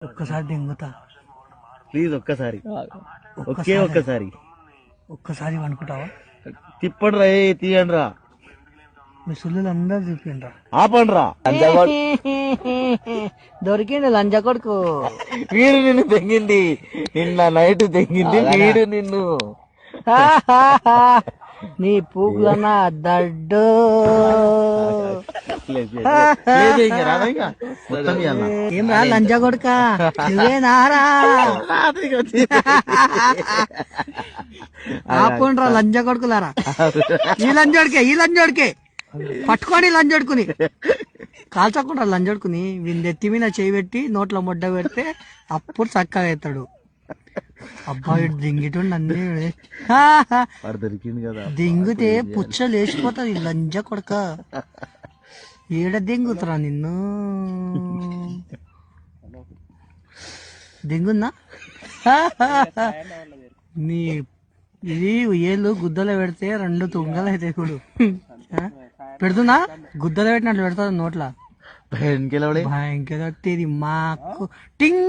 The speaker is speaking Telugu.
ఒక్కసారి దింగుతా ప్లీజ్ ఒక్కసారి ఒక్కసారి ఒక్కసారి అనుకుంటావా? తిప్పండి రా, తీయండి రా, మీ సుల్లులు అందరు చూపిండ్రా. ఆపండి రా. దొరికింది లంజ కొడుకు. వీడు నిన్ను తెంగింది, నిన్న నైట్ తెంగింది వీడు నిన్ను. నీ పూగులన్న దడ్డు ఏం రా లంజ కొడుక, నువ్వేనారా? ఆపండ్రా లంజ కొడుకులారా. ఈ లంజోడికే పట్టుకొని లంజోడుకుని కాల్చకుండా లంజోడుకుని వీళ్ళెత్తి మీద చేయి పెట్టి నోట్లో ముడ్డ పెడితే అప్పుడు చక్కగా అవుతాడు. అబ్బాయి దింగిటుండి అన్ని దొరికింది కదా, దింగితే పుచ్చ లేచిపోతుంది. లంజ కొడక ఏడ దింగుతురా నిన్ను? దింగుందా నీ? ఇది ఏళ్ళు గుద్దలో పెడితే 2 తుంగలు అయితే చూడు. పెడుతున్నా గుద్దలో పెట్టినట్లు పెడతా నోట్ల. భయంకర మాకు టింగ్.